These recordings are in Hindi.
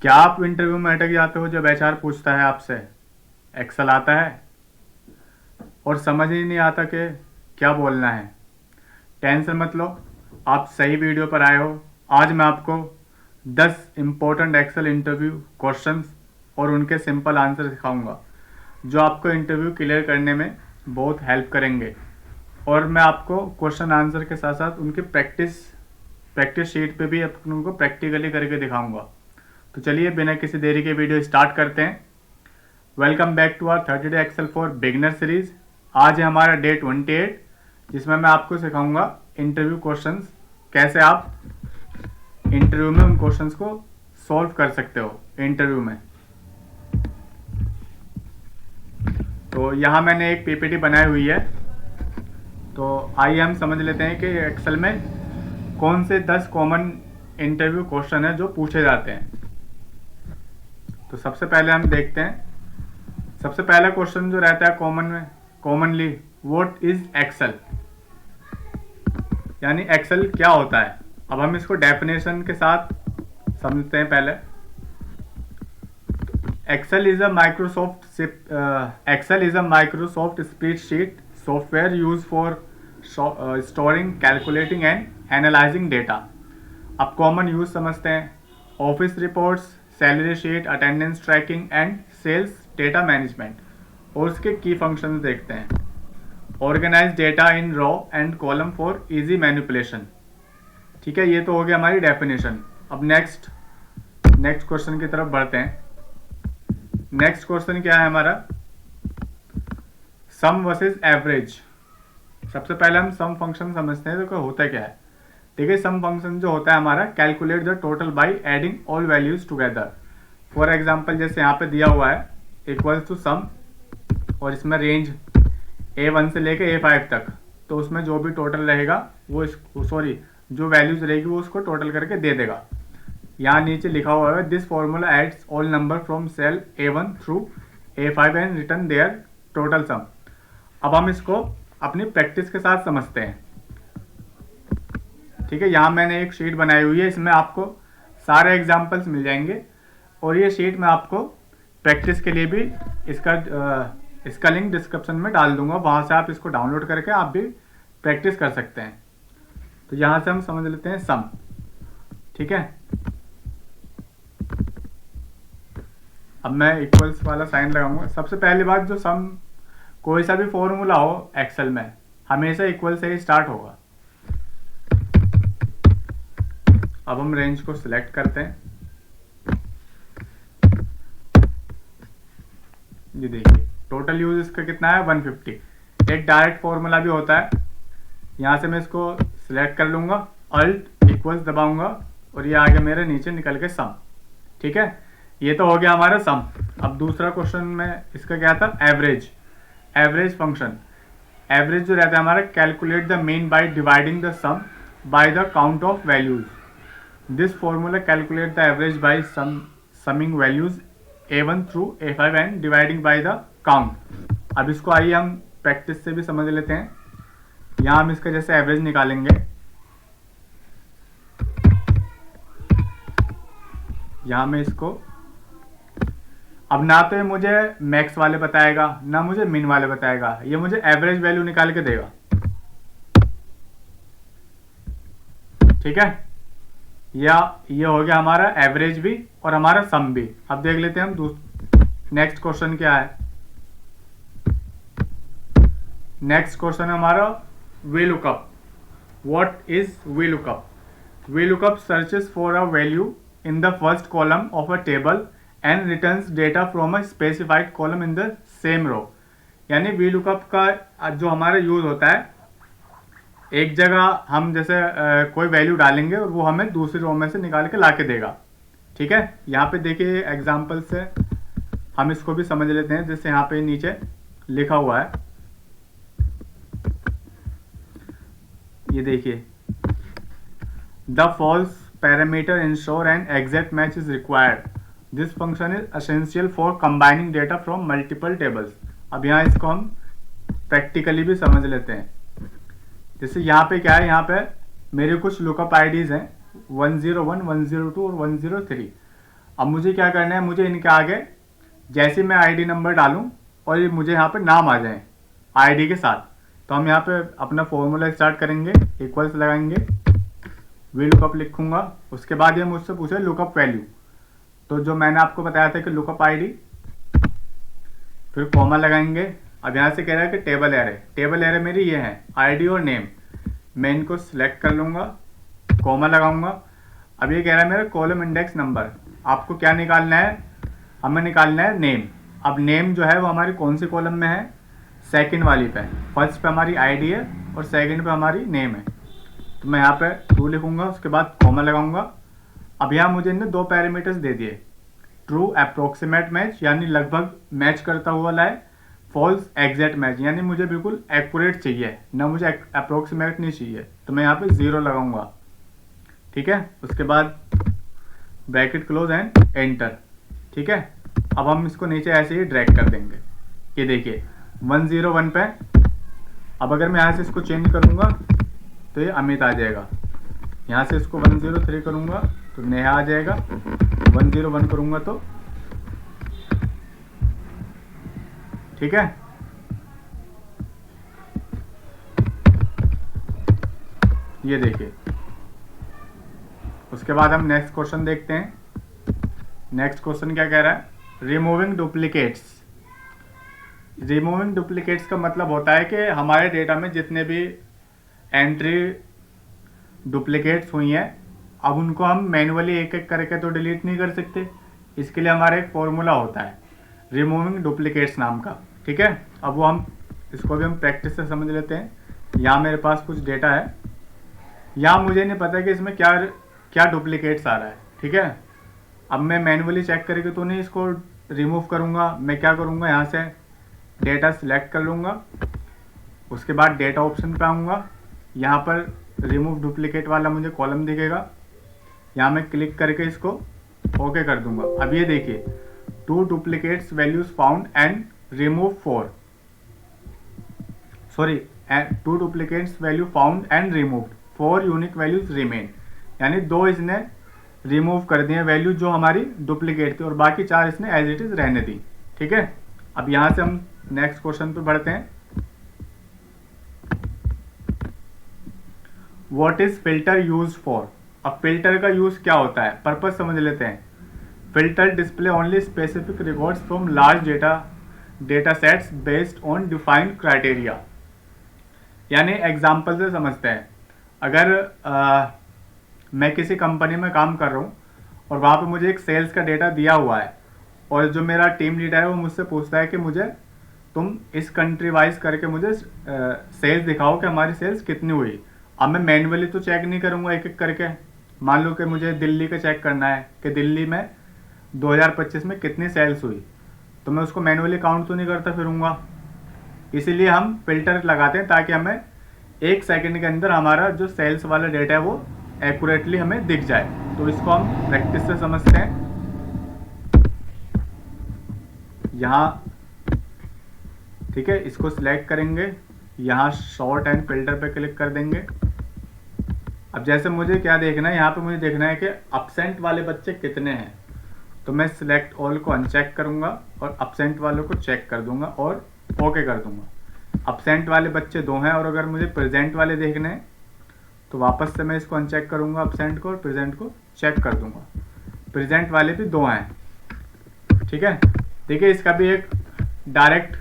क्या आप इंटरव्यू में अटक जाते हो जब एचआर पूछता है आपसे एक्सेल आता है और समझ ही नहीं आता कि क्या बोलना है? टेंशन मत लो, आप सही वीडियो पर आए हो। आज मैं आपको 10 इम्पोर्टेंट एक्सेल इंटरव्यू क्वेश्चंस और उनके सिंपल आंसर सिखाऊंगा जो आपको इंटरव्यू क्लियर करने में बहुत हेल्प करेंगे। और मैं आपको क्वेश्चन आंसर के साथ साथ उनकी प्रैक्टिस शीट पे भी उनको प्रैक्टिकली करके दिखाऊंगा। तो चलिए बिना किसी देरी के वीडियो स्टार्ट करते हैं। Welcome back to our 30 day Excel for beginner series. आज है हमारा डे 28 जिसमें मैं आपको सिखाऊंगा इंटरव्यू क्वेश्चंस, कैसे आप इंटरव्यू में उन क्वेश्चंस को सॉल्व कर सकते हो इंटरव्यू में। तो यहाँ मैंने एक पीपीटी बनाई हुई है, तो आइए हम समझ लेते हैं कि एक्सेल में कौन से 10 कॉमन इंटरव्यू क्वेश्चन है जो पूछे जाते हैं। तो सबसे पहले हम देखते हैं, सबसे पहला क्वेश्चन जो रहता है कॉमनली, व्हाट इज एक्सेल, यानी एक्सेल क्या होता है। अब हम इसको डेफिनेशन के साथ समझते हैं पहले। Excel is a Microsoft spreadsheet software use for storing, calculating and analysing data. अब कॉमन यूज समझते हैं। Office reports, salary sheet, attendance tracking and sales data management. और उसके की फंक्शंस देखते हैं। Organise data in row and column for easy manipulation. ठीक है, ये तो हो गया हमारी डेफिनेशन। अब नेक्स्ट क्वेश्चन की तरफ बढ़ते हैं। नेक्स्ट क्वेश्चन क्या है हमारा, सम वर्सेस एवरेज। सबसे पहले हम सम फंक्शन समझते हैं, तो होता क्या है। ठीक है, सम फंक्शन जो होता है हमारा, calculate the total by adding all values together. For example जैसे यहाँ पे दिया हुआ है इक्वल्स टू सम, और इसमें रेंज A1 से लेके A5 तक, तो उसमें जो भी टोटल रहेगा वो जो वैल्यूज रहेगी वो उसको टोटल करके दे देगा। यहाँ नीचे लिखा हुआ है this formula adds all number from cell A1 through A5 and return their total sum. अब हम इसको अपनी प्रैक्टिस के साथ समझते हैं। ठीक है, यहाँ मैंने एक शीट बनाई हुई है, इसमें आपको सारे एग्जाम्पल्स मिल जाएंगे, और ये शीट मैं आपको प्रैक्टिस के लिए भी इसका लिंक डिस्क्रिप्शन में डाल दूंगा, वहां से आप इसको डाउनलोड करके आप भी प्रैक्टिस कर सकते हैं। तो यहां से हम समझ लेते हैं सम। ठीक है, अब मैं इक्वल्स वाला साइन लगाऊंगा। सबसे पहली बात, जो सम कोई सा भी फॉर्मूला हो एक्सेल में हमेशा इक्वल से ही स्टार्ट होगा। अब हम रेंज को सिलेक्ट करते हैं। ये देखिए टोटल यूज इसका कितना है, 150। एक डायरेक्ट फॉर्मूला भी होता है, यहाँ से मैं इसको सिलेक्ट कर लूंगा, अल्ट इक्वल्स दबाऊंगा, और ये आगे मेरे नीचे निकल के सम। ठीक है, ये तो हो गया हमारा सम। अब दूसरा क्वेश्चन में इसका क्या था, एवरेज फंक्शन। एवरेज जो रहता है हमारा, calculate the mean by dividing the sum by the count of values. This formula calculate the average by summing values A1 through A5 and dividing by the count. अब इसको आइए हम प्रैक्टिस से भी समझ लेते हैं। यहाँ हम इसका जैसे एवरेज निकालेंगे, यहाँ में इसको, अब ना तो ये मुझे मैक्स वाले बताएगा ना मुझे मिन वाले बताएगा, ये मुझे एवरेज वैल्यू निकाल के देगा। ठीक है, या ये हो गया हमारा एवरेज भी और हमारा सम भी। अब देख लेते हैं हम नेक्स्ट क्वेश्चन क्या है। नेक्स्ट क्वेश्चन हमारा V lookup. What is V lookup? V lookup searches for a value in the first column of a table and returns data from a specified column in the same row. यानी वी लुकअप का जो हमारा यूज होता है, एक जगह हम जैसे कोई वैल्यू डालेंगे और वो हमें दूसरी रो में से निकाल के ला के देगा। ठीक है, यहाँ पे देखिए एग्जाम्पल से हम इसको भी समझ लेते हैं। जैसे यहाँ पे नीचे लिखा हुआ है, ये देखिए, the false parameter ensure an exact match is required. This function is essential for combining data from multiple tables. अब यहाँ इसको हम प्रैक्टिकली भी समझ लेते हैं। जैसे यहाँ पे क्या है, यहाँ पे मेरे कुछ लुकअप आईडीज हैं 101, 102 और 103। अब मुझे क्या करना है, मुझे इनके आगे जैसे मैं आईडी नंबर डालूं और ये मुझे यहाँ पे नाम आ जाए आईडी के साथ, तो हम यहाँ पे अपना फॉर्मूला स्टार्ट करेंगे, इक्वल्स लगाएंगे, वी लुकअप लिखूंगा, उसके बाद ये मुझसे पूछे लुकअप वैल्यू, तो जो मैंने आपको बताया था कि लुकअप आईडी, फिर कॉमा लगाएंगे। अब यहाँ से कह रहा है कि टेबल एरे, टेबल एरे मेरी ये है आईडी और नेम, मैं इनको सिलेक्ट कर लूँगा, कॉमा लगाऊंगा। अब ये कह रहा है मेरा कॉलम इंडेक्स नंबर, आपको क्या निकालना है, हमें निकालना है नेम। अब नेम जो है वो हमारी कौन सी कॉलम में है, सेकंड वाली पे, फर्स्ट पे हमारी आईडी है और सेकंड पे हमारी नेम है, तो मैं यहाँ पे 2 लिखूंगा, उसके बाद कॉमा लगाऊंगा। अब यहाँ मुझे इन्हें 2 पैरामीटर्स दे दिए, ट्रू अप्रोक्सीमेट मैच यानी लगभग मैच करता हुआ लाए, फॉल्स एग्जैक्ट मैच यानी मुझे बिल्कुल एक्यूरेट चाहिए, ना मुझे अप्रोक्सीमेट नहीं चाहिए, तो मैं यहाँ पे 0 लगाऊंगा। ठीक है, उसके बाद ब्रैकेट क्लोज एंड एंटर। ठीक है, अब हम इसको नीचे ऐसे ही ड्रैग कर देंगे, ये देखिए 101 पे। अब अगर मैं यहाँ से इसको चेंज करूँगा तो ये अमित आ जाएगा, यहाँ से इसको 103 करूँगा तो नेहा आ जाएगा, 101 करूँगा तो, ठीक है। ये देखिए, उसके बाद हम नेक्स्ट क्वेश्चन देखते हैं। नेक्स्ट क्वेश्चन क्या कह रहा है, रिमूविंग डुप्लीकेट्स। रिमूविंग डुप्लीकेट्स का मतलब होता है कि हमारे डेटा में जितने भी एंट्री डुप्लीकेट्स हुई हैं, अब उनको हम मैन्युअली एक एक करके तो डिलीट नहीं कर सकते, इसके लिए हमारा एक फॉर्मूला होता है रिमूविंग डुप्लीकेट्स नाम का। ठीक है, अब वो हम इसको भी हम प्रैक्टिस से समझ लेते हैं। यहाँ मेरे पास कुछ डेटा है, यहाँ मुझे नहीं पता कि इसमें क्या क्या डुप्लीकेट्स आ रहा है। ठीक है, अब मैं मैन्युअली चेक करके तो नहीं इसको रिमूव करूँगा, मैं क्या करूँगा, यहाँ से डेटा सिलेक्ट कर लूँगा, उसके बाद डेटा ऑप्शन पे आऊँगा, यहाँ पर रिमूव डुप्लीकेट वाला मुझे कॉलम दिखेगा, यहाँ मैं क्लिक करके इसको ओके कर दूंगा। अब ये देखिए 2 duplicates values found and remove 4, sorry 2 duplicates value found and removed, 4 unique values remain, यानी 2 इसने रिमूव कर दिए वैल्यू जो हमारी डुप्लीकेट थी और बाकी 4 इसने एज इट इज रहने दी। ठीक है, अब यहाँ से हम नेक्स्ट क्वेश्चन पे बढ़ते हैं। What is filter use for. अब फिल्टर का यूज क्या होता है, पर्पज समझ लेते हैं। Filter display only specific records from large data sets based on defined criteria, यानी एग्जाम्पल से समझते हैं। अगर मैं किसी कंपनी में काम कर रहा हूँ और वहाँ पे मुझे एक सेल्स का डेटा दिया हुआ है और जो मेरा टीम लीडर है वो मुझसे पूछता है कि मुझे तुम इस कंट्री वाइज करके मुझे सेल्स दिखाओ कि हमारी सेल्स कितनी हुई। अब मैं मैन्युअली तो चेक नहीं करूँगा एक एक करके, मान लो कि मुझे दिल्ली का चेक करना है कि दिल्ली में 2025 में कितनी सेल्स हुई, तो मैं उसको मैन्युअली काउंट तो नहीं करता फिरूँगा, इसीलिए हम फिल्टर लगाते हैं ताकि हमें 1 सेकंड के अंदर हमारा जो सेल्स वाला डेटा है वो एक्यूरेटली हमें दिख जाए। तो इसको हम प्रैक्टिस से समझते हैं। यहाँ ठीक है, इसको सिलेक्ट करेंगे, यहाँ शॉर्ट एंड फिल्टर पे क्लिक कर देंगे। अब जैसे मुझे क्या देखना है, यहाँ पे मुझे देखना है कि अब्सेंट वाले बच्चे कितने हैं, तो मैं सिलेक्ट ऑल को अनचेक करूँगा और अब्सेंट वालों को चेक कर दूंगा और ओके कर दूंगा। अब्सेंट वाले बच्चे 2 हैं और अगर मुझे प्रेजेंट वाले देखने हैं तो वापस से मैं इसको अनचेक करूँगा अब्सेंट को और प्रेजेंट को चेक कर दूंगा, प्रेजेंट वाले भी 2 हैं। ठीक है, देखिए इसका भी एक डायरेक्ट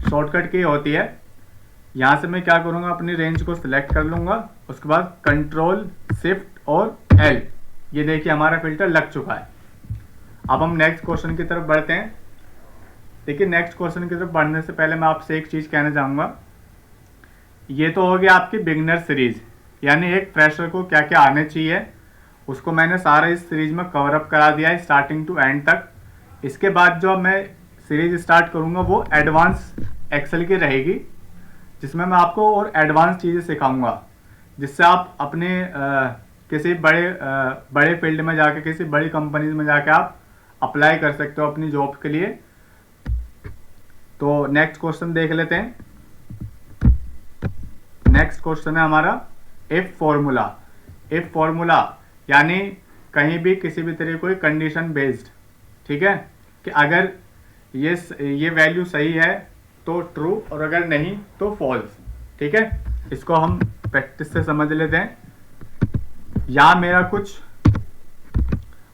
शॉर्टकट की होती है। यहाँ से मैं क्या करूँगा, अपनी रेंज को सिलेक्ट कर लूँगा, उसके बाद कंट्रोल शिफ्ट और एल, ये देखिए हमारा फिल्टर लग चुका है। अब हम नेक्स्ट क्वेश्चन की तरफ बढ़ते हैं। देखिए नेक्स्ट क्वेश्चन की तरफ बढ़ने से पहले मैं आपसे एक चीज़ कहना चाहूँगा, ये तो हो गया आपकी बिगनर सीरीज, यानी एक फ्रेशर को क्या क्या आने चाहिए उसको मैंने सारा इस सीरीज में कवर अप करा दिया है स्टार्टिंग टू एंड तक। इसके बाद जो मैं सीरीज स्टार्ट करूँगा वो एडवांस एक्सेल की रहेगी, जिसमें मैं आपको और एडवांस चीज़ें सिखाऊंगा, जिससे आप अपने किसी बड़े फील्ड में जाके, किसी बड़ी कंपनीज में जाके आप अप्लाई कर सकते हो अपनी जॉब के लिए। तो नेक्स्ट क्वेश्चन देख लेते हैं। नेक्स्ट क्वेश्चन है हमारा इफ फॉर्मूला। इफ फॉर्मूला यानी कहीं भी किसी भी तरह कोई कंडीशन बेस्ड, ठीक है, कि अगर ये वैल्यू सही है तो ट्रू और अगर नहीं तो फॉल्स, ठीक है। इसको हम प्रैक्टिस से समझ लेते हैं। यहाँ मेरा कुछ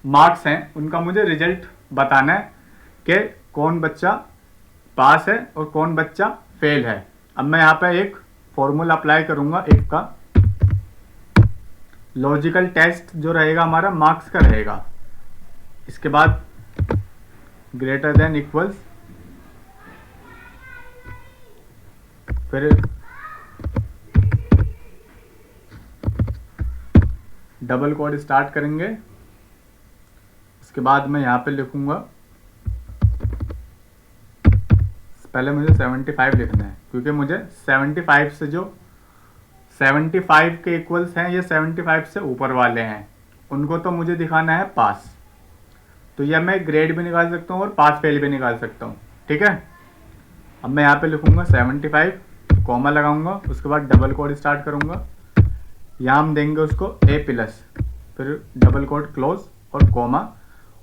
मार्क्स हैं, उनका मुझे रिजल्ट बताना है कि कौन बच्चा पास है और कौन बच्चा फेल है। अब मैं यहाँ पे एक फॉर्मूला अप्लाई करूँगा, एक का लॉजिकल टेस्ट जो रहेगा हमारा मार्क्स का रहेगा। इसके बाद ग्रेटर देन इक्वल्स, फिर डबल कोड स्टार्ट करेंगे। उसके बाद मैं यहाँ पे लिखूंगा, पहले मुझे 75 लिखना है क्योंकि मुझे 75 से जो 75 के इक्वल्स हैं ये 75 से ऊपर वाले हैं, उनको तो मुझे दिखाना है पास। तो यह मैं ग्रेड भी निकाल सकता हूँ और पास फेल भी निकाल सकता हूँ, ठीक है। अब मैं यहाँ पे लिखूंगा 75, कॉमा लगाऊंगा, उसके बाद डबल कोड स्टार्ट करूंगा। यहाँ हम देंगे उसको A+, फिर डबल कोड क्लोज और कॉमा।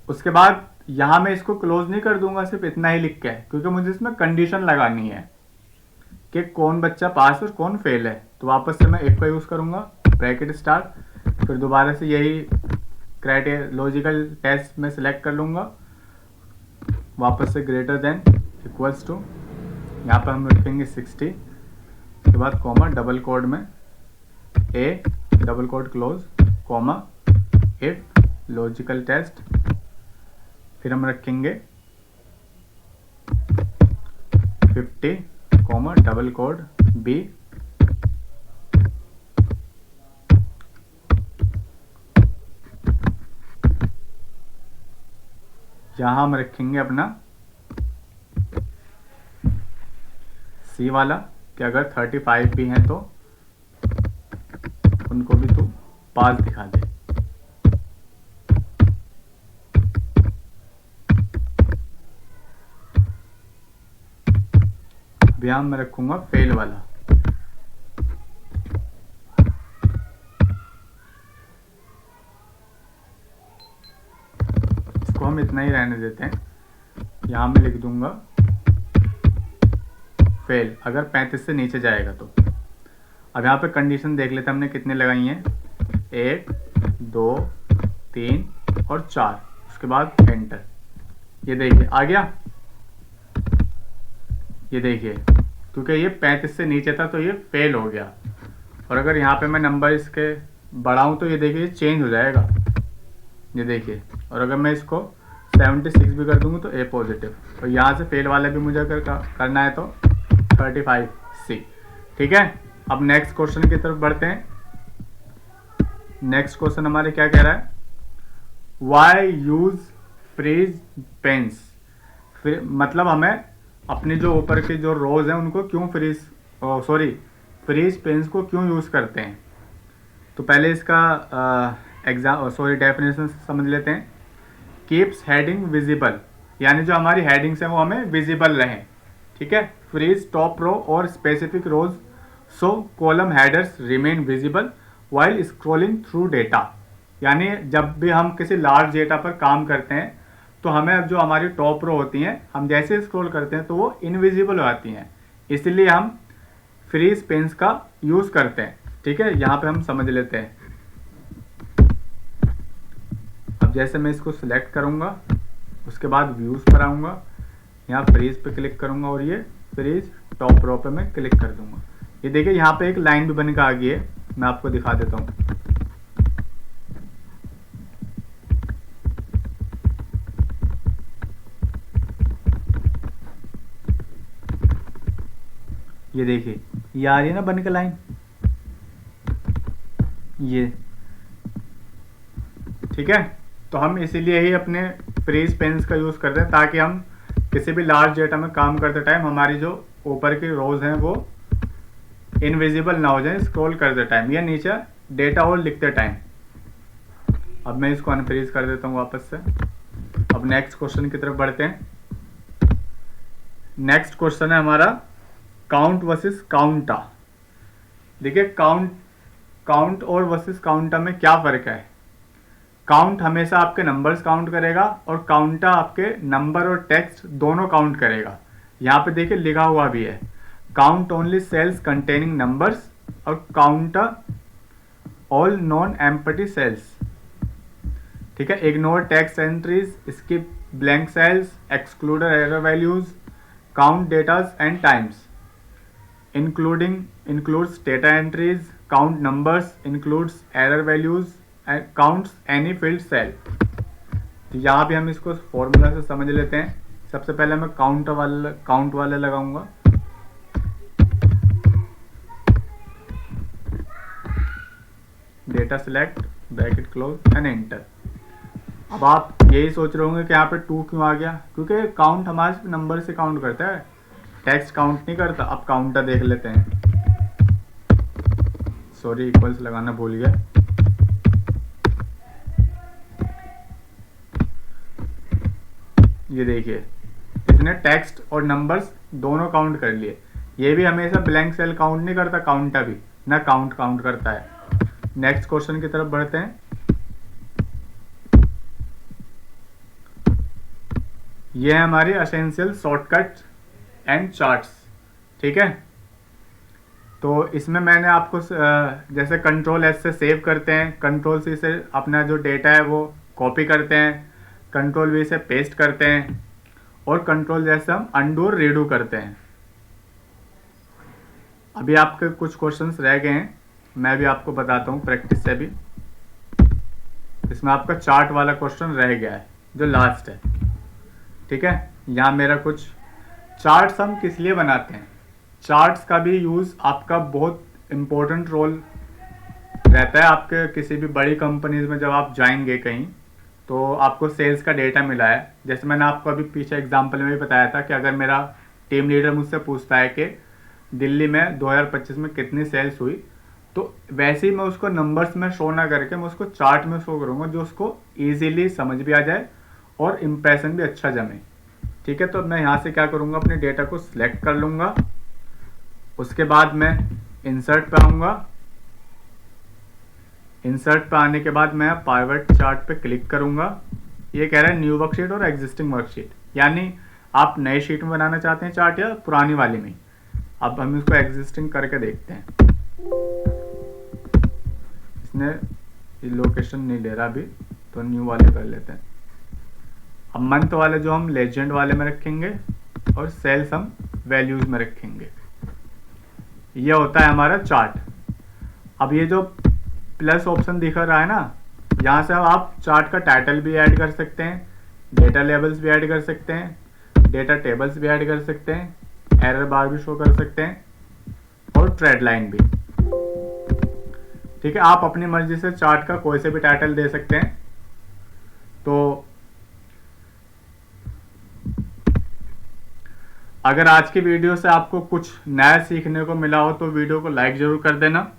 उसके बाद यहाँ मैं इसको क्लोज नहीं कर दूंगा, सिर्फ इतना ही लिख के, क्योंकि मुझे इसमें कंडीशन लगानी है कि कौन बच्चा पास और कौन फेल है। तो वापस से मैं एक का यूज़ करूँगा, ब्रैकेट स्टार्ट, फिर दोबारा से यही क्राइटेरिया लॉजिकल टेस्ट में सिलेक्ट कर लूँगा, वापस से ग्रेटर देन इक्वल्स टू, यहाँ पर हम लिखेंगे 60, उसके बाद कॉमा डबल कोड में A double quote close comma if logical test, फिर हम रखेंगे 50 कॉमा डबल कोड B, यहाँ हम रखेंगे अपना C वाला कि अगर 35 भी हैं तो उनको भी तू पास दिखा दे। अब यहाँ मैं रखूंगा फेल वाला। इसको हम इतना ही रहने देते हैं। यहाँ मैं लिख दूंगा फेल अगर 35 से नीचे जाएगा तो। अब यहाँ पे कंडीशन देख लेते हैं हमने कितने लगाई हैं, 1 2 3 और 4, उसके बाद एंटर। ये देखिए आ गया, ये देखिए क्योंकि ये 35 से नीचे था तो ये फेल हो गया। और अगर यहाँ पे मैं नंबर इसके बढ़ाऊँ तो ये देखिए चेंज हो जाएगा, ये देखिए। और अगर मैं इसको 76 भी कर दूंगा तो A पॉजिटिव, और यहाँ से फेल वाला भी मुझे अगर करना है तो 35C, ठीक है। अब नेक्स्ट क्वेश्चन की तरफ बढ़ते हैं। नेक्स्ट क्वेश्चन हमारे क्या कह रहा है, वाई यूज फ्रीज पेन्स, मतलब हमें अपने जो ऊपर के जो रोज हैं उनको क्यों फ्रीज पेन्स को क्यों यूज़ करते हैं। तो पहले इसका डेफिनेशन समझ लेते हैं। कीप्स हेडिंग विजिबल, यानी जो हमारी हेडिंग्स हैं वो हमें विजिबल रहें, ठीक है। फ्रीज टॉप रो और specific rows so column headers remain visible while scrolling through data, यानी जब भी हम किसी लार्ज डेटा पर काम करते हैं तो हमें अब जो हमारी टॉप रो होती हैं हम जैसे स्क्रॉल करते हैं तो वो इनविजिबल हो जाती हैं, इसलिए हम फ्रीज पेन्स का यूज़ करते हैं, ठीक है। यहाँ पे हम समझ लेते हैं। अब जैसे मैं इसको सिलेक्ट करूँगा, उसके बाद व्यूज़ पर आऊँगा, यहाँ फ्रीज पे क्लिक करूँगा और ये फ्रीज टॉप रो पे मैं क्लिक कर दूँगा। ये देखिए यहाँ पे एक लाइन भी बन के आ गई है, मैं आपको दिखा देता हूँ। ये देखिए ये आ रही है ना बन के लाइन, ये ठीक है। तो हम इसीलिए ही अपने फ्रीज पेन्स का यूज़ करते हैं ताकि हम किसी भी लार्ज डेटा में काम करते टाइम हमारी जो ऊपर की रोज हैं वो इनविजिबल ना हो जाए स्क्रॉल करते टाइम या नीचे डेटा और लिखते टाइम। अब मैं इसको अनफ्रीज कर देता हूँ वापस से। अब नेक्स्ट क्वेश्चन की तरफ बढ़ते हैं। नेक्स्ट क्वेश्चन है हमारा काउंट वर्सेस काउंटा। देखिए काउंट और वर्सेस काउंटा में क्या फ़र्क है। काउंट हमेशा आपके नंबर्स काउंट करेगा और काउंटर आपके नंबर और टेक्स्ट दोनों काउंट करेगा। यहाँ पे देखिए लिखा हुआ भी है, count only cells containing numbers और counter all non empty cells. ठीक है, ignore text entries, skip blank cells, exclude error values, count dates and times, includes data entries, count numbers, includes error values and counts any filled cell। तो यहाँ भी हम इसको फॉर्मूला से समझ लेते हैं। सबसे पहले मैं काउंट वाले लगाऊंगा। Data select, bracket close and enter. अब आप यही सोच रहे होंगे कि यहाँ पे 2 क्यों आ गया, क्योंकि काउंट हमारे नंबर से काउंट करता है, टेक्स्ट काउंट नहीं करता। अब काउंटर देख लेते हैं, सॉरी इक्वल्स लगाना भूल गया। ये देखिए इसने टेक्स्ट और नंबर्स दोनों काउंट कर लिए। ये भी हमेशा ब्लैंक सेल काउंट नहीं करता, काउंटर भी ना काउंट करता है। नेक्स्ट क्वेश्चन की तरफ बढ़ते हैं। ये है हमारी एसेंशियल शॉर्टकट एंड चार्ट्स। ठीक है, तो इसमें मैंने आपको जैसे कंट्रोल एस से सेव करते हैं, कंट्रोल सी से अपना जो डेटा है वो कॉपी करते हैं, कंट्रोल वी से पेस्ट करते हैं, और कंट्रोल जैसे हम अंडू और रीडू करते हैं। अभी आपके कुछ क्वेश्चंस रह गए हैं, मैं भी आपको बताता हूँ प्रैक्टिस से भी। इसमें आपका चार्ट वाला क्वेश्चन रह गया है जो लास्ट है। ठीक है, यहाँ मेरा कुछ चार्ट्स हम किस लिए बनाते हैं, चार्ट्स का भी यूज़ आपका बहुत इम्पोर्टेंट रोल रहता है। आपके किसी भी बड़ी कंपनीज में जब आप जाएंगे कहीं, तो आपको सेल्स का डेटा मिला है। जैसे मैंने आपको अभी पीछे एग्जांपल में भी बताया था कि अगर मेरा टीम लीडर मुझसे पूछता है कि दिल्ली में 2025 में कितनी सेल्स हुई, तो वैसे ही मैं उसको नंबर्स में शो ना करके मैं उसको चार्ट में शो करूँगा, जो उसको ईजिली समझ भी आ जाए और इम्प्रेशन भी अच्छा जमे। ठीक है, तो मैं यहाँ से क्या करूँगा, अपने डेटा को सिलेक्ट कर लूँगा। उसके बाद मैं इंसर्ट पे आऊँगा। इंसर्ट पे आने के बाद मैं पाइवट चार्ट पे क्लिक करूँगा। ये कह रहा है न्यू वर्कशीट और एग्जिस्टिंग वर्कशीट, यानी आप नए शीट में बनाना चाहते हैं चार्ट या पुरानी वाली में। अब हम इसको एग्जिस्टिंग करके देखते हैं। इसने लोकेशन नहीं ले रहा अभी, तो न्यू वाले कर लेते हैं। अब मंथ वाले जो हम लेजेंड वाले में रखेंगे और सेल्स हम वैल्यूज में रखेंगे। ये होता है हमारा चार्ट। अब ये जो प्लस ऑप्शन दिख रहा है ना, यहाँ से आप चार्ट का टाइटल भी ऐड कर सकते हैं, डेटा लेबल्स भी ऐड कर सकते हैं, डेटा टेबल्स भी ऐड कर सकते हैं, एरर बार भी शो कर सकते हैं, और ट्रेड लाइन भी। ठीक है, आप अपनी मर्जी से चार्ट का कोई से भी टाइटल दे सकते हैं। तो अगर आज की वीडियो से आपको कुछ नया सीखने को मिला हो तो वीडियो को लाइक ज़रूर कर देना।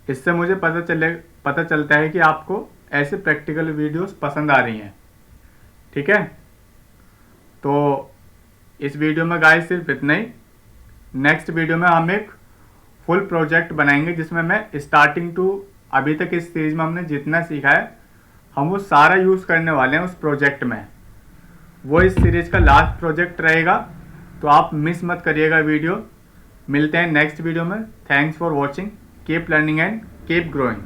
इससे मुझे पता चलता है कि आपको ऐसे प्रैक्टिकल वीडियोस पसंद आ रही हैं। ठीक है, तो इस वीडियो में गाइस सिर्फ इतना ही। नेक्स्ट वीडियो में हम एक फुल प्रोजेक्ट बनाएंगे, जिसमें मैं स्टार्टिंग टू अभी तक इस सीरीज में हमने जितना सीखा है हम वो सारा यूज़ करने वाले हैं उस प्रोजेक्ट में। वो इस सीरीज का लास्ट प्रोजेक्ट रहेगा, तो आप मिस मत करिएगा वीडियो। मिलते हैं नेक्स्ट वीडियो में। Thanks for watching, keep learning and keep growing.